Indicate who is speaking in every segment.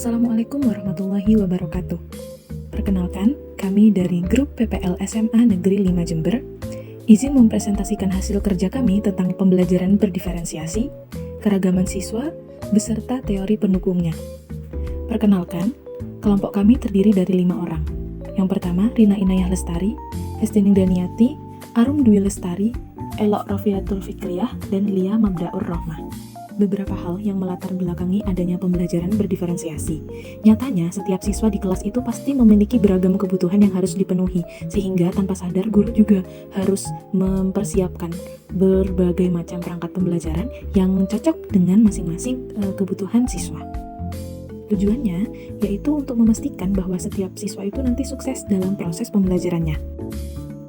Speaker 1: Assalamualaikum warahmatullahi wabarakatuh. Perkenalkan, kami dari Grup PPL SMA Negeri 5 Jember izin mempresentasikan hasil kerja kami tentang pembelajaran berdiferensiasi, keragaman siswa, beserta teori pendukungnya. Perkenalkan, kelompok kami terdiri dari 5 orang. Yang pertama, Rina Inayah Lestari, Hestining Daniati, Arum Dwi Lestari, Elok Rofiatul Fikriyah, dan Lia Mabdaur Rohmah. Beberapa hal yang melatar belakangi adanya pembelajaran berdiferensiasi. Nyatanya, setiap siswa di kelas itu pasti memiliki beragam kebutuhan yang harus dipenuhi, sehingga tanpa sadar guru juga harus mempersiapkan berbagai macam perangkat pembelajaran yang cocok dengan masing-masing kebutuhan siswa. Tujuannya yaitu untuk memastikan bahwa setiap siswa itu nanti sukses dalam proses pembelajarannya.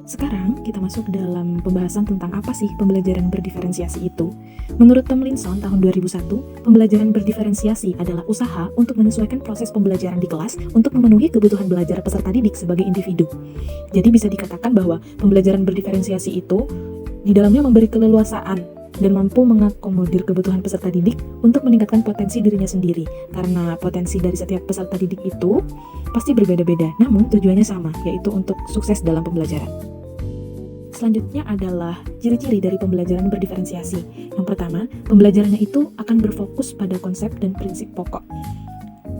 Speaker 1: Sekarang kita masuk dalam pembahasan tentang apa sih pembelajaran berdiferensiasi itu. Menurut Tomlinson tahun 2001, pembelajaran berdiferensiasi adalah usaha untuk menyesuaikan proses pembelajaran di kelas untuk memenuhi kebutuhan belajar peserta didik sebagai individu. Jadi bisa dikatakan bahwa pembelajaran berdiferensiasi itu di dalamnya memberi keleluasaan dan mampu mengakomodir kebutuhan peserta didik untuk meningkatkan potensi dirinya sendiri. Karena potensi dari setiap peserta didik itu pasti berbeda-beda, namun tujuannya sama, yaitu untuk sukses dalam pembelajaran. Selanjutnya adalah ciri-ciri dari pembelajaran berdiferensiasi. Yang pertama, pembelajarannya itu akan berfokus pada konsep dan prinsip pokok,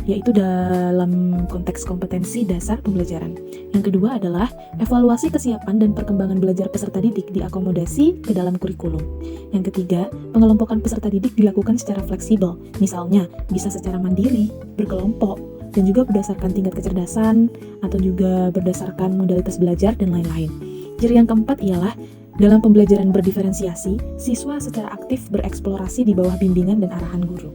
Speaker 1: yaitu dalam konteks kompetensi dasar pembelajaran. Yang kedua adalah evaluasi kesiapan dan perkembangan belajar peserta didik diakomodasi ke dalam kurikulum. Yang ketiga, pengelompokan peserta didik dilakukan secara fleksibel, misalnya bisa secara mandiri, berkelompok, dan juga berdasarkan tingkat kecerdasan, atau juga berdasarkan modalitas belajar, dan lain-lain. Ciri yang keempat ialah dalam pembelajaran berdiferensiasi, siswa secara aktif bereksplorasi di bawah bimbingan dan arahan guru.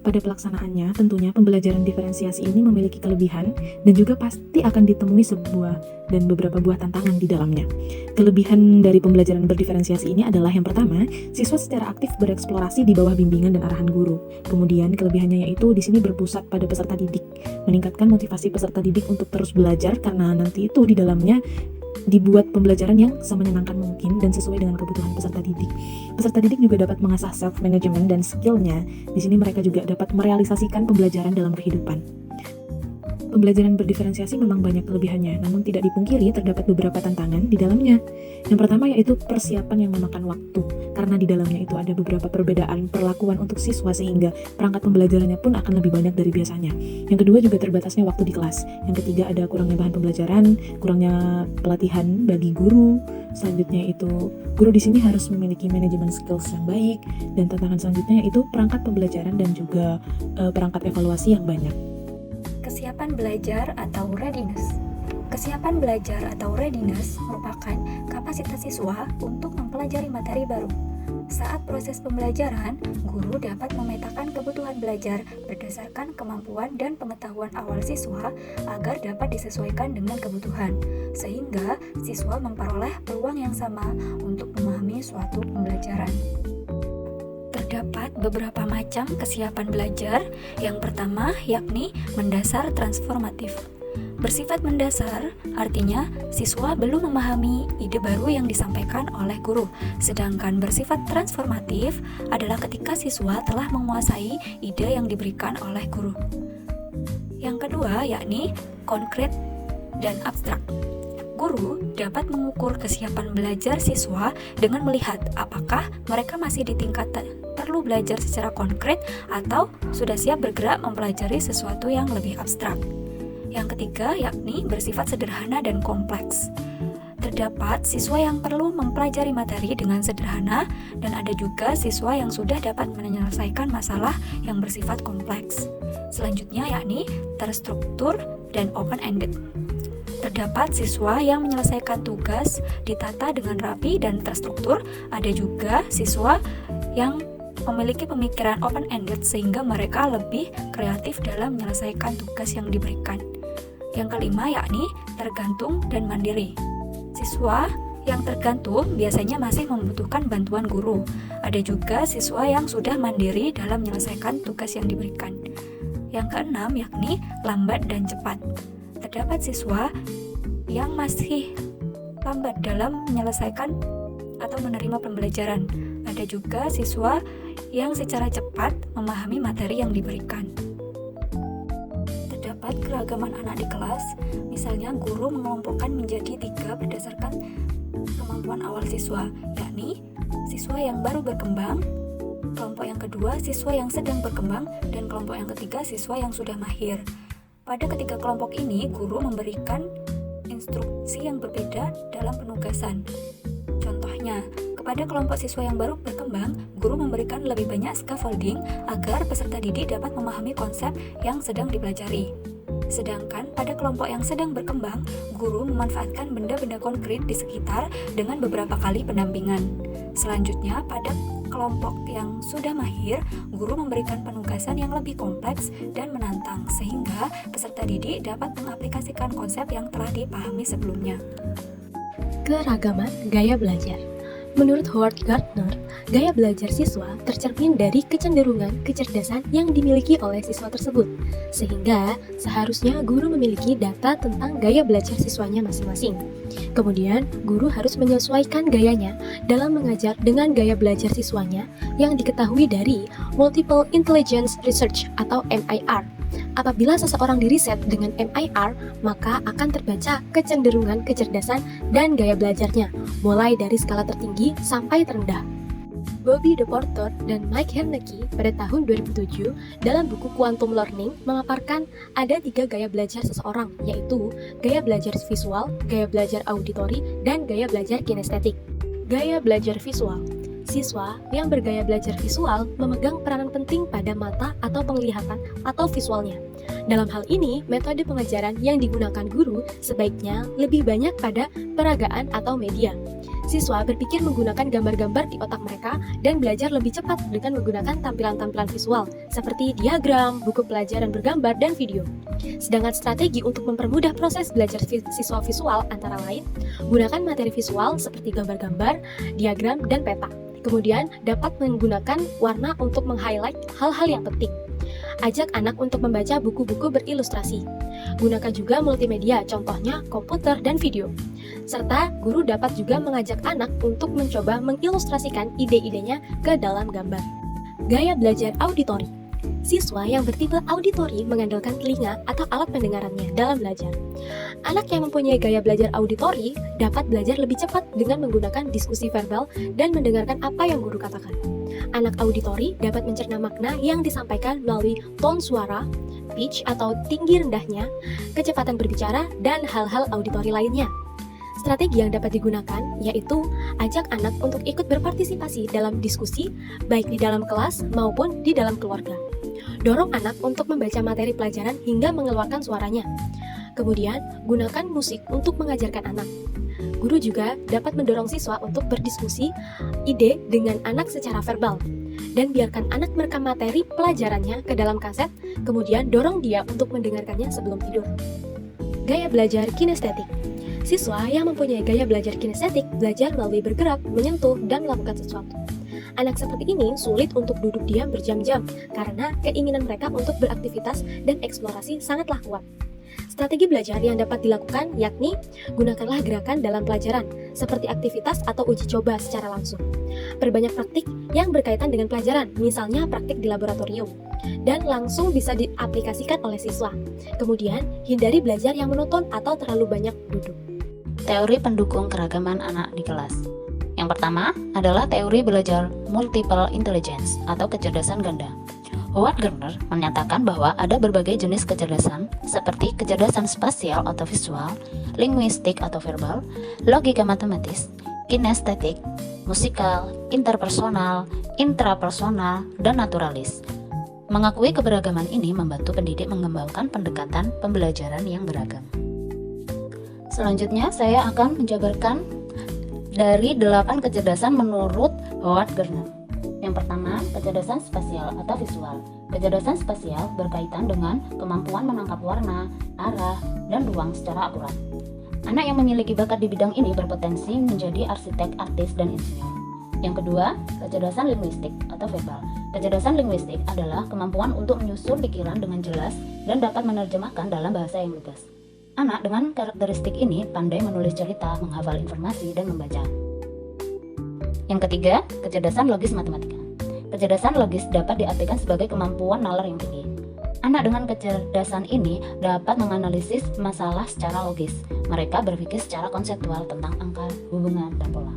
Speaker 1: Pada pelaksanaannya, tentunya pembelajaran diferensiasi ini memiliki kelebihan dan juga pasti akan ditemui sebuah dan beberapa buah tantangan di dalamnya. Kelebihan dari pembelajaran berdiferensiasi ini adalah yang pertama, siswa secara aktif bereksplorasi di bawah bimbingan dan arahan guru. Kemudian kelebihannya yaitu di sini berpusat pada peserta didik, meningkatkan motivasi peserta didik untuk terus belajar karena nanti itu di dalamnya dibuat pembelajaran yang semenyenangkan mungkin dan sesuai dengan kebutuhan peserta didik. Peserta didik juga dapat mengasah self-management dan skill-nya. Di sini mereka juga dapat merealisasikan pembelajaran dalam kehidupan. Pembelajaran berdiferensiasi memang banyak kelebihannya, namun tidak dipungkiri terdapat beberapa tantangan di dalamnya. Yang pertama yaitu persiapan yang memakan waktu, karena di dalamnya itu ada beberapa perbedaan perlakuan untuk siswa sehingga perangkat pembelajarannya pun akan lebih banyak dari biasanya. Yang kedua juga terbatasnya waktu di kelas. Yang ketiga ada kurangnya bahan pembelajaran, kurangnya pelatihan bagi guru. Selanjutnya itu guru di sini harus memiliki manajemen skills yang baik, dan tantangan selanjutnya yaitu perangkat pembelajaran dan juga perangkat evaluasi yang banyak.
Speaker 2: Kesiapan belajar atau readiness. Kesiapan belajar atau readiness merupakan kapasitas siswa untuk mempelajari materi baru. Saat proses pembelajaran, guru dapat memetakan kebutuhan belajar berdasarkan kemampuan dan pengetahuan awal siswa agar dapat disesuaikan dengan kebutuhan, sehingga siswa memperoleh peluang yang sama untuk memahami suatu pembelajaran. Terdapat beberapa macam kesiapan belajar. Yang pertama yakni mendasar transformatif. Bersifat mendasar artinya siswa belum memahami ide baru yang disampaikan oleh guru. Sedangkan bersifat transformatif adalah ketika siswa telah menguasai ide yang diberikan oleh guru. Yang kedua yakni konkret dan abstrak. Guru dapat mengukur kesiapan belajar siswa dengan melihat apakah mereka masih di tingkat perlu belajar secara konkret atau sudah siap bergerak mempelajari sesuatu yang lebih abstrak. Yang ketiga yakni bersifat sederhana dan kompleks. Terdapat siswa yang perlu mempelajari materi dengan sederhana dan ada juga siswa yang sudah dapat menyelesaikan masalah yang bersifat kompleks. Selanjutnya yakni terstruktur dan open-ended. Terdapat siswa yang menyelesaikan tugas ditata dengan rapi dan terstruktur. Ada juga siswa yang memiliki pemikiran open-ended sehingga mereka lebih kreatif dalam menyelesaikan tugas yang diberikan. Yang kelima yakni tergantung dan mandiri. Siswa yang tergantung biasanya masih membutuhkan bantuan guru. Ada juga siswa yang sudah mandiri dalam menyelesaikan tugas yang diberikan. Yang keenam yakni lambat dan cepat. Terdapat siswa yang masih lambat dalam menyelesaikan atau menerima pembelajaran. Ada juga siswa yang secara cepat memahami materi yang diberikan. terdapat keragaman anak di kelas. Misalnya, guru mengelompokkan menjadi 3 berdasarkan kemampuan awal siswa, yakni siswa yang baru berkembang, kelompok yang kedua siswa yang sedang berkembang, dan kelompok yang ketiga siswa yang sudah mahir. Pada ketiga kelompok ini, guru memberikan instruksi yang berbeda dalam penugasan. Contohnya, kepada kelompok siswa yang baru berkembang, guru memberikan lebih banyak scaffolding agar peserta didik dapat memahami konsep yang sedang dipelajari. Sedangkan pada kelompok yang sedang berkembang, guru memanfaatkan benda-benda konkret di sekitar dengan beberapa kali pendampingan. Selanjutnya, pada kelompok yang sudah mahir, guru memberikan penugasan yang lebih kompleks dan menantang, sehingga peserta didik dapat mengaplikasikan konsep yang telah dipahami sebelumnya.
Speaker 3: Keragaman gaya belajar. Menurut Howard Gardner, gaya belajar siswa tercermin dari kecenderungan kecerdasan yang dimiliki oleh siswa tersebut, sehingga seharusnya guru memiliki data tentang gaya belajar siswanya masing-masing. Kemudian, guru harus menyesuaikan gayanya dalam mengajar dengan gaya belajar siswanya yang diketahui dari Multiple Intelligence Research atau MIR. Apabila seseorang diriset dengan MIR, maka akan terbaca kecenderungan kecerdasan dan gaya belajarnya, mulai dari skala tertinggi sampai terendah. Bobby DePorter dan Mike Herneke pada tahun 2007 dalam buku Quantum Learning memaparkan ada 3 gaya belajar seseorang, yaitu gaya belajar visual, gaya belajar auditori, dan gaya belajar kinestetik. Gaya belajar visual. Siswa yang bergaya belajar visual memegang peranan penting pada mata atau penglihatan atau visualnya. Dalam hal ini, metode pengajaran yang digunakan guru sebaiknya lebih banyak pada peragaan atau media. Siswa berpikir menggunakan gambar-gambar di otak mereka dan belajar lebih cepat dengan menggunakan tampilan-tampilan visual seperti diagram, buku pelajaran bergambar, dan video. Sedangkan strategi untuk mempermudah proses belajar siswa visual antara lain, gunakan materi visual seperti gambar-gambar, diagram, dan peta. Kemudian dapat menggunakan warna untuk meng-highlight hal-hal yang penting. Ajak anak untuk membaca buku-buku berilustrasi. Gunakan juga multimedia, contohnya komputer dan video. Serta guru dapat juga mengajak anak untuk mencoba mengilustrasikan ide-idenya ke dalam gambar. Gaya belajar auditori. Siswa yang bertipe auditori mengandalkan telinga atau alat pendengarannya dalam belajar. Anak yang mempunyai gaya belajar auditori dapat belajar lebih cepat dengan menggunakan diskusi verbal dan mendengarkan apa yang guru katakan. Anak auditori dapat mencerna makna yang disampaikan melalui tone suara, pitch atau tinggi rendahnya, kecepatan berbicara, dan hal-hal auditori lainnya. Strategi yang dapat digunakan yaitu ajak anak untuk ikut berpartisipasi dalam diskusi, baik di dalam kelas maupun di dalam keluarga. Dorong anak untuk membaca materi pelajaran hingga mengeluarkan suaranya. Kemudian, gunakan musik untuk mengajarkan anak. Guru juga dapat mendorong siswa untuk berdiskusi ide dengan anak secara verbal. Dan biarkan anak merekam materi pelajarannya ke dalam kaset, kemudian dorong dia untuk mendengarkannya sebelum tidur. Gaya belajar kinestetik. Siswa yang mempunyai gaya belajar kinestetik belajar melalui bergerak, menyentuh, dan melakukan sesuatu. Anak seperti ini sulit untuk duduk diam berjam-jam karena keinginan mereka untuk beraktivitas dan eksplorasi sangatlah kuat. Strategi belajar yang dapat dilakukan yakni gunakanlah gerakan dalam pelajaran seperti aktivitas atau uji coba secara langsung. Perbanyak praktik yang berkaitan dengan pelajaran, misalnya praktik di laboratorium, dan langsung bisa diaplikasikan oleh siswa. Kemudian, hindari belajar yang monoton atau terlalu banyak duduk.
Speaker 4: Teori pendukung keragaman anak di kelas. Yang pertama adalah teori belajar multiple intelligence atau kecerdasan ganda. Howard Gardner menyatakan bahwa ada berbagai jenis kecerdasan seperti kecerdasan spasial atau visual, linguistik atau verbal, logika matematis, kinestetik, musikal, interpersonal, intrapersonal, dan naturalis. Mengakui keberagaman ini membantu pendidik mengembangkan pendekatan pembelajaran yang beragam. Selanjutnya saya akan menjabarkan dari 8 kecerdasan menurut Howard Gardner. Yang pertama, kecerdasan spasial atau visual. Kecerdasan spasial berkaitan dengan kemampuan menangkap warna, arah, dan ruang secara akurat. Anak yang memiliki bakat di bidang ini berpotensi menjadi arsitek, artis, dan insinyur. Yang kedua, kecerdasan linguistik atau verbal. Kecerdasan linguistik adalah kemampuan untuk menyusun pikiran dengan jelas dan dapat menerjemahkan dalam bahasa yang lugas. Anak dengan karakteristik ini pandai menulis cerita, menghafal informasi, dan membaca. Yang ketiga, kecerdasan logis matematika. Kecerdasan logis dapat diartikan sebagai kemampuan nalar yang tinggi. Anak dengan kecerdasan ini dapat menganalisis masalah secara logis. Mereka berpikir secara konseptual tentang angka, hubungan, dan pola.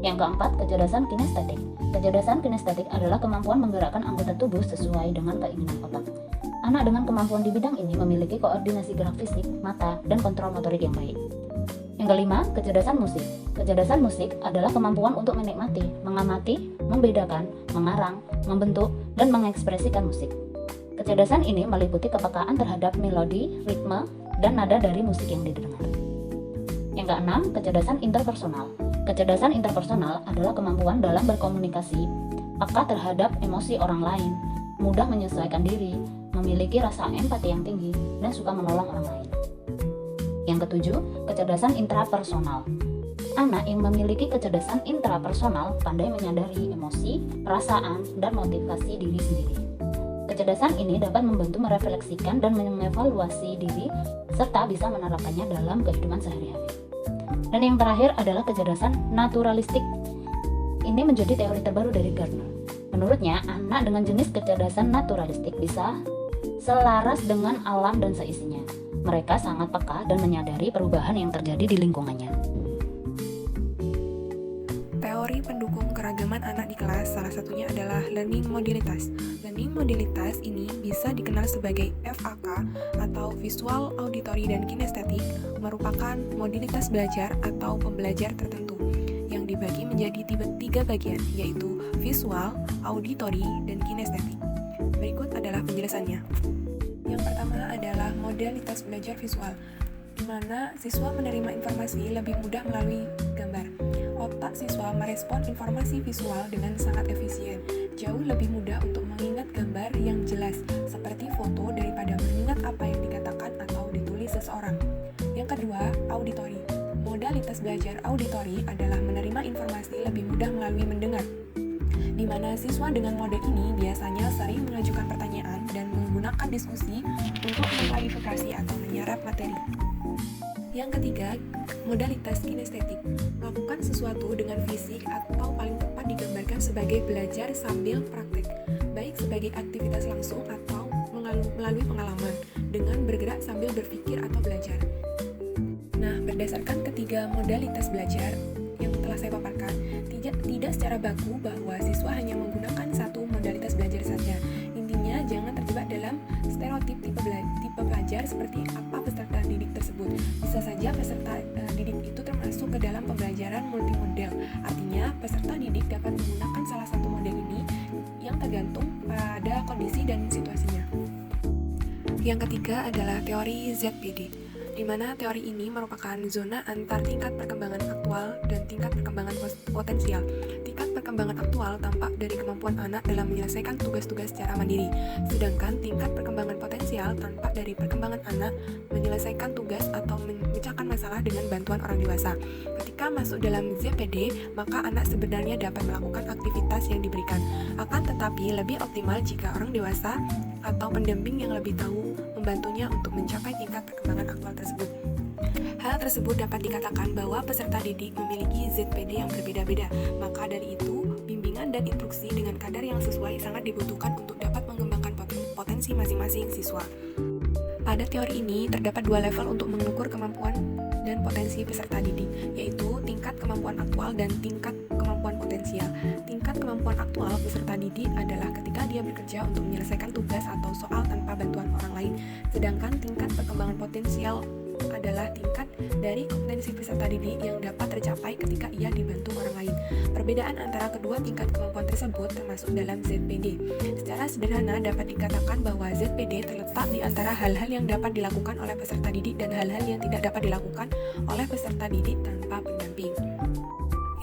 Speaker 4: Yang keempat, kecerdasan kinestetik. Kecerdasan kinestetik adalah kemampuan menggerakkan anggota tubuh sesuai dengan keinginan otak. Anak dengan kemampuan di bidang ini memiliki koordinasi gerak fisik, mata, dan kontrol motorik yang baik. Yang kelima, kecerdasan musik. Kecerdasan musik adalah kemampuan untuk menikmati, mengamati, membedakan, mengarang, membentuk, dan mengekspresikan musik. Kecerdasan ini meliputi kepekaan terhadap melodi, ritme, dan nada dari musik yang didengar. Yang keenam, kecerdasan interpersonal. Kecerdasan interpersonal adalah kemampuan dalam berkomunikasi, peka terhadap emosi orang lain, mudah menyesuaikan diri, memiliki rasa empati yang tinggi, dan suka menolong orang lain. Yang ketujuh, kecerdasan intrapersonal. Anak yang memiliki kecerdasan intrapersonal pandai menyadari emosi, perasaan, dan motivasi diri sendiri. Kecerdasan ini dapat membantu merefleksikan dan mengevaluasi diri serta bisa menerapkannya dalam kehidupan sehari-hari. Dan yang terakhir adalah kecerdasan naturalistik. Ini menjadi teori terbaru dari Gardner. Menurutnya, anak dengan jenis kecerdasan naturalistik bisa selaras dengan alam dan seisinya. Mereka sangat peka dan menyadari perubahan yang terjadi di lingkungannya.
Speaker 1: Teori pendukung keragaman anak di kelas salah satunya adalah learning modalitas. Learning modalitas ini bisa dikenal sebagai FAK atau visual, auditory, dan kinestetik, merupakan modalitas belajar atau pembelajar tertentu yang dibagi menjadi tiga bagian, yaitu visual, auditory, dan kinestetik. Berikut adalah penjelasannya. Yang pertama adalah modalitas belajar visual, di mana siswa menerima informasi lebih mudah melalui gambar. Otak siswa merespon informasi visual dengan sangat efisien, jauh lebih mudah untuk mengingat gambar yang jelas, seperti foto daripada mengingat apa yang dikatakan atau ditulis seseorang. Yang kedua, auditory. Modalitas belajar auditory adalah menerima informasi lebih mudah melalui mendengar, di mana siswa dengan model ini biasanya sering mengajukan pertanyaan dan menggunakan diskusi untuk mengklarifikasi atau menyerap materi. Yang ketiga, modalitas kinestetik. Melakukan sesuatu dengan fisik atau paling tepat digambarkan sebagai belajar sambil praktek, baik sebagai aktivitas langsung atau melalui pengalaman, dengan bergerak sambil berpikir atau belajar. Nah, berdasarkan ketiga modalitas belajar yang telah saya paparkan, tidak secara baku bahwa siswa hanya menggunakan satu modalitas belajar saja. Intinya, jangan terjebak dalam stereotip tipe pelajar seperti apa peserta didik tersebut. Bisa saja peserta didik itu termasuk ke dalam pembelajaran multimodel. Artinya, peserta didik dapat menggunakan salah satu model ini yang tergantung pada kondisi dan situasinya. Yang ketiga adalah teori ZPD, di mana teori ini merupakan zona antar tingkat perkembangan aktual dan tingkat perkembangan potensial. Tingkat perkembangan aktual tampak dari kemampuan anak dalam menyelesaikan tugas-tugas secara mandiri, sedangkan tingkat perkembangan potensial tampak dari perkembangan anak menyelesaikan tugas atau memecahkan masalah dengan bantuan orang dewasa. Ketika masuk dalam ZPD, maka anak sebenarnya dapat melakukan aktivitas yang diberikan. Akan tetapi lebih optimal jika orang dewasa atau pendamping yang lebih tahu membantunya untuk mencapai tingkat perkembangan aktual tersebut. Hal tersebut dapat dikatakan bahwa peserta didik memiliki ZPD yang berbeda-beda. Maka dari itu, bimbingan dan instruksi dengan kadar yang sesuai sangat dibutuhkan untuk dapat mengembangkan potensi masing-masing siswa. Pada teori ini, terdapat dua level untuk mengukur kemampuan dan potensi peserta didik, yaitu tingkat kemampuan aktual dan tingkat kemampuan potensial. Tingkat kemampuan aktual peserta didik adalah ketika dia bekerja untuk menyelesaikan tugas atau soal tanpa bantuan orang lain, sedangkan tingkat perkembangan potensial adalah tingkat dari kompetensi peserta didik yang dapat tercapai ketika ia dibantu orang lain. Perbedaan antara kedua tingkat kemampuan tersebut termasuk dalam ZPD. Secara sederhana dapat dikatakan bahwa ZPD terletak di antara hal-hal yang dapat dilakukan oleh peserta didik dan hal-hal yang tidak dapat dilakukan oleh peserta didik tanpa pendamping.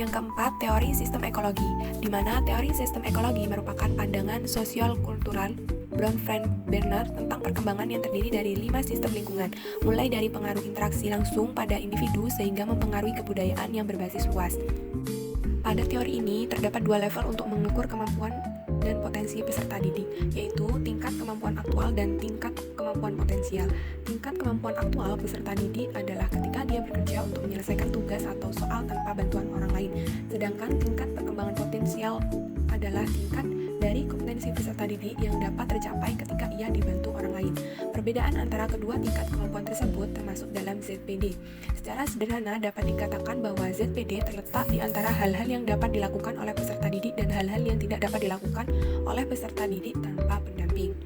Speaker 1: Yang keempat, teori sistem ekologi, di mana teori sistem ekologi merupakan pandangan sosial-kultural Brown-Fran Bernard tentang perkembangan yang terdiri dari 5 sistem lingkungan, mulai dari pengaruh interaksi langsung pada individu sehingga mempengaruhi kebudayaan yang berbasis luas. Pada teori ini, terdapat dua level untuk mengukur kemampuan dan potensi peserta didik, yaitu tingkat kemampuan aktual dan tingkat kemampuan potensial. Tingkat kemampuan aktual peserta didik adalah ketika dia bekerja untuk menyelesaikan tugas atau soal tanpa bantuan orang lain, sedangkan tingkat perkembangan potensial adalah tingkat dari
Speaker 5: dari kompetensi peserta didik yang dapat tercapai ketika ia dibantu orang lain. Perbedaan antara kedua tingkat kemampuan tersebut termasuk dalam ZPD. Secara sederhana dapat dikatakan bahwa ZPD terletak di antara hal-hal yang dapat dilakukan oleh peserta didik dan hal-hal yang tidak dapat dilakukan oleh peserta didik tanpa pendamping.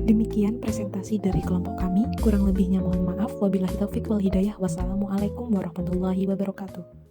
Speaker 1: Demikian presentasi dari kelompok kami. Kurang lebihnya mohon maaf. Wabillahi taufik wal hidayah. Wassalamualaikum warahmatullahi wabarakatuh.